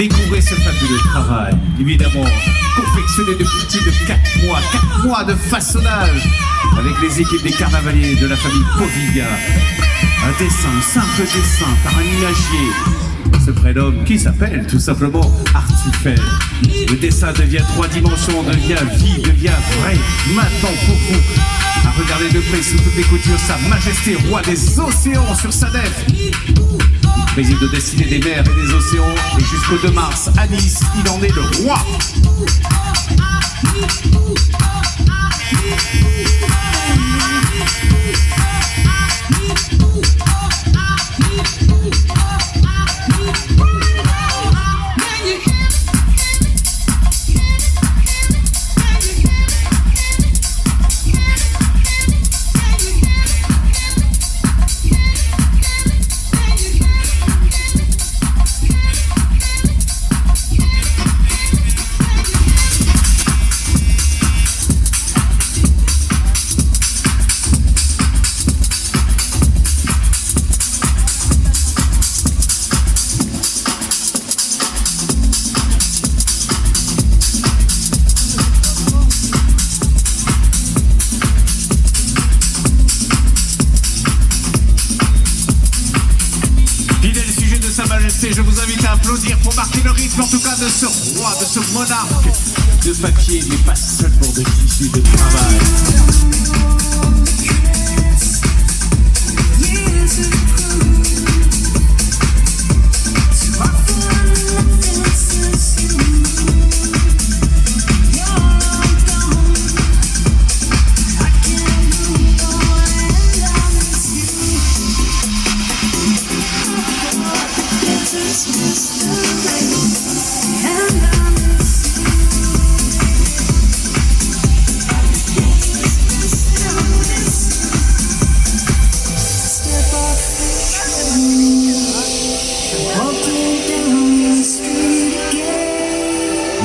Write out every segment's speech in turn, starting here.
Découvrez ce fabuleux travail, évidemment confectionné depuis plus de 4 mois de façonnage avec les équipes des carnavaliers de la famille Poviga. Un dessin, un simple dessin par un imagier. Ce prénomme qui s'appelle tout simplement Artufel. Le dessin devient 3 dimensions, devient vie, devient vrai. Maintenant pour vous, à regarder de près sous toutes les coutures, Sa Majesté Roi des Océans sur sa nef. Président de dessiner des mers et des océans, et jusqu'au 2 mars à Nice, il en est le roi. Je vous invite à applaudir pour marquer le rythme, en tout cas, de ce roi, de ce monarque de papier, mais pas seulement de tissu de travail.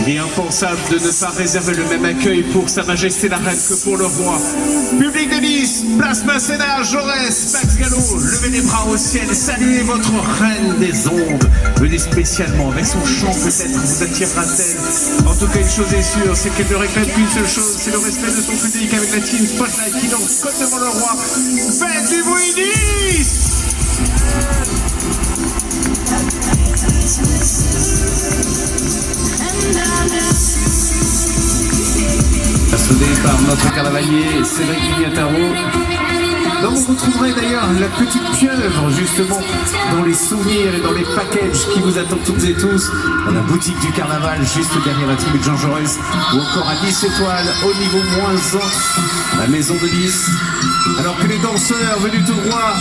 Il est impensable de ne pas réserver le même accueil pour Sa Majesté la Reine que pour le roi. Public de Nice, place Masséna, Jaurès, Max Gallo, levez les bras au ciel, saluez votre Reine des Ondes. Venez spécialement, avec son chant peut-être vous attirera-t-elle. En tout cas, une chose est sûre, c'est qu'elle ne réclame qu'une seule chose, c'est le respect de son public avec la team Spotlight qui danse comme devant le roi. Faites du bruit, Nice! Assoudé par notre carnavalier Cédric Mignataro, dont vous retrouverez d'ailleurs la petite pieuvre justement dans les souvenirs et dans les packages qui vous attendent toutes et tous dans la boutique du carnaval juste derrière la tribune Jean Jaurès ou encore à 10 étoiles au niveau -1, la maison de Nice. Alors que les danseurs venus tout droit,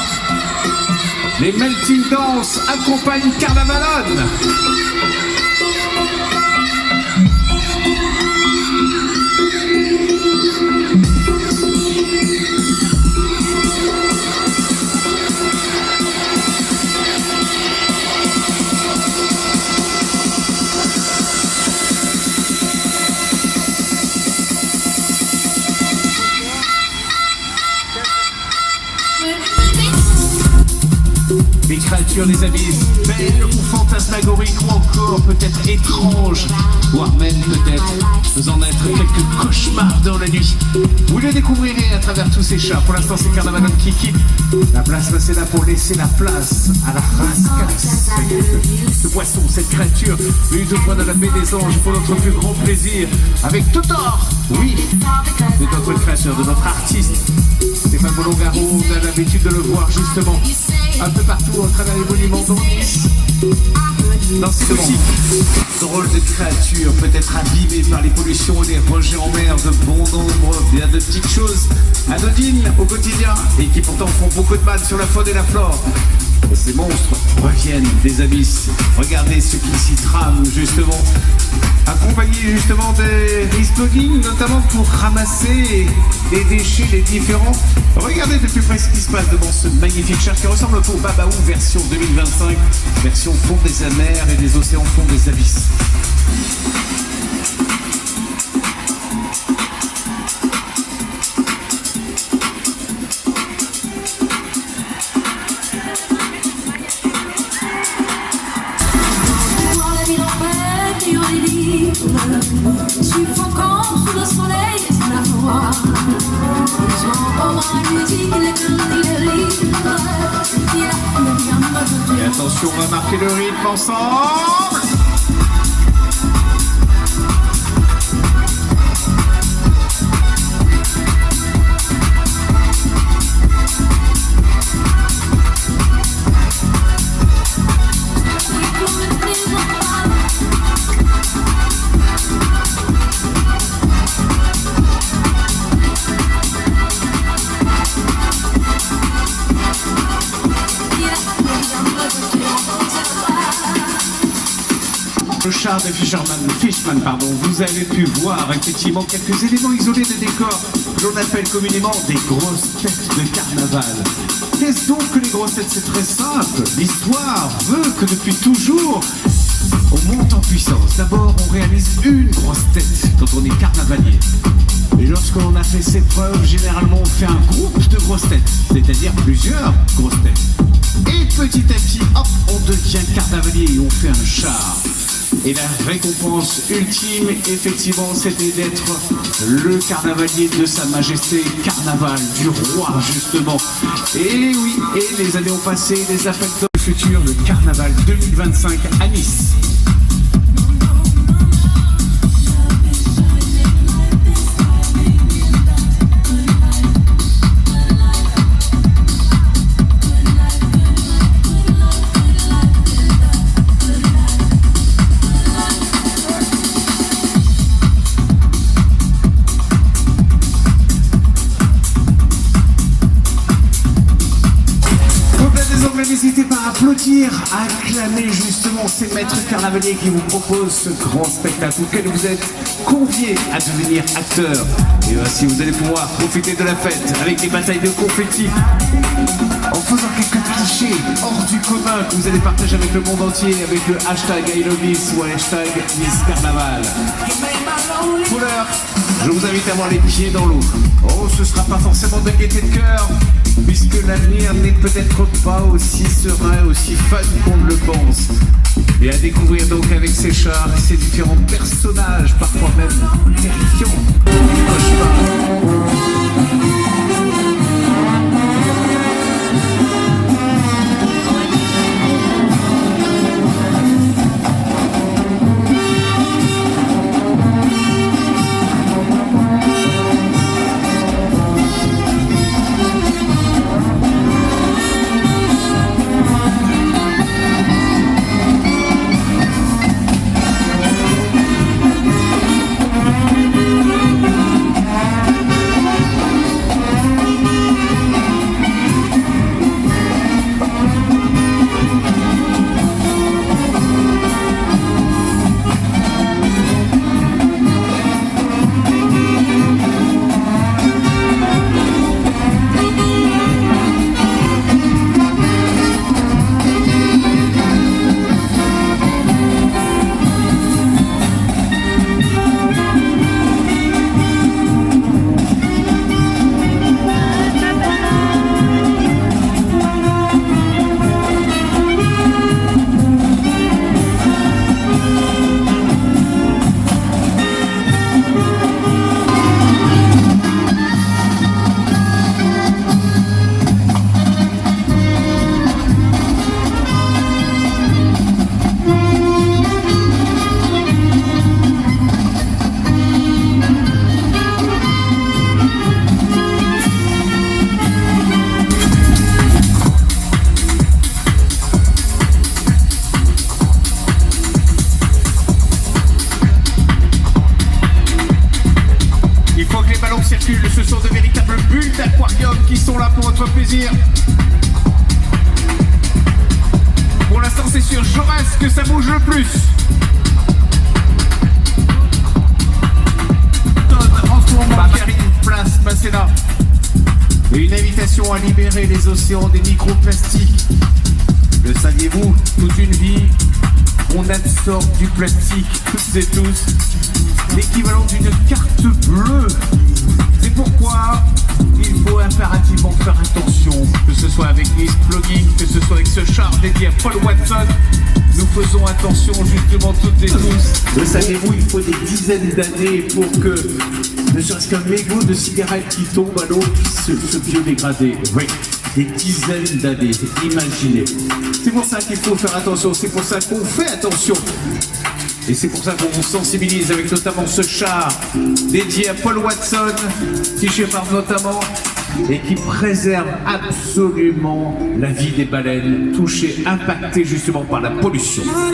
les Melting Dance accompagnent Carnavalone. Des créatures des abysses, belles ou fantasmagoriques ou encore peut-être étranges, voire même peut-être faisant naître quelques cauchemars dans la nuit. Vous le découvrirez à travers tous ces chats. Pour l'instant, c'est Carnavalone qui quitte la place Masséna pour laisser la place à la rascasse. Ce poisson, cette créature, venue tout droit de la baie des Anges pour notre plus grand plaisir, avec Totor, oui, de notre créateur, de notre artiste. Stéphane Bolongaro, on a l'habitude de le voir justement un peu partout à travers les monuments dans Nice. Dans ces boutiques, drôle de créatures, peut-être abîmées par les pollutions et les rejets en mer de bon nombre, bien de petites choses anodines au quotidien et qui pourtant font beaucoup de mal sur la faune et la flore. Et ces monstres reviennent des abysses. Regardez ce qui s'y trame justement, accompagné justement des restocking, notamment pour ramasser les déchets, les différents. Regardez de plus près ce qui se passe devant ce magnifique char qui ressemble au Babaou version 2025, version fond des mers et des océans, fond des abysses. Et attention, on va marquer le rythme ensemble. Le char de Fishman, vous avez pu voir effectivement quelques éléments isolés de décor que l'on appelle communément des grosses têtes de carnaval. Qu'est-ce donc que les grosses têtes? C'est très simple. L'histoire veut que depuis toujours, on monte en puissance. D'abord, on réalise une grosse tête quand on est carnavalier. Et lorsqu'on a fait ses preuves, généralement on fait un groupe de grosses têtes, c'est-à-dire plusieurs grosses têtes. Et petit à petit, hop, on devient carnavalier et on fait un char. Et la récompense ultime, effectivement, c'était d'être le carnavalier de Sa Majesté Carnaval, du roi, justement. Et oui, et les années ont passé, les appels de futur, le Carnaval 2025 à Nice. N'hésitez pas à applaudir, à acclamer justement ces maîtres carnavaliers qui vous proposent ce grand spectacle auquel vous êtes conviés à devenir acteurs. Et ainsi vous allez pouvoir profiter de la fête avec des batailles de confettis, en faisant quelques clichés hors du commun que vous allez partager avec le monde entier avec le hashtag #ILoveNice ou hashtag Nice Carnaval. Pour l'heure, je vous invite à avoir les pieds dans l'eau. Oh, ce sera pas forcément de gaieté de cœur, puisque l'avenir n'est peut-être pas aussi serein, aussi fun qu'on le pense. Et à découvrir donc avec ces chars et ces différents personnages, parfois même terrifiants. Ce sont de véritables bulles d'aquarium qui sont là pour votre plaisir. Pour l'instant, c'est sur Jaurès que ça bouge le plus. Antoine Karine, place Masséna. Et une invitation à libérer les océans des microplastiques. Le saviez-vous, toute une vie, on absorbe du plastique, toutes et tous, l'équivalent d'une carte bleue. C'est pourquoi il faut impérativement faire attention, que ce soit avec Nice Plugin, que ce soit avec ce char dédié à Paul Watson. Nous faisons attention justement toutes et tous. Le savez-vous, il faut des dizaines d'années pour que ne serait-ce qu'un mégot de cigarette qui tombe à l'eau, ce biodégradé. Oui, des dizaines d'années, imaginez. C'est pour ça qu'il faut faire attention, c'est pour ça qu'on fait attention. Et c'est pour ça qu'on vous sensibilise avec notamment ce char dédié à Paul Watson, Sea Shepherd notamment, et qui préserve absolument la vie des baleines touchées, impactées justement par la pollution.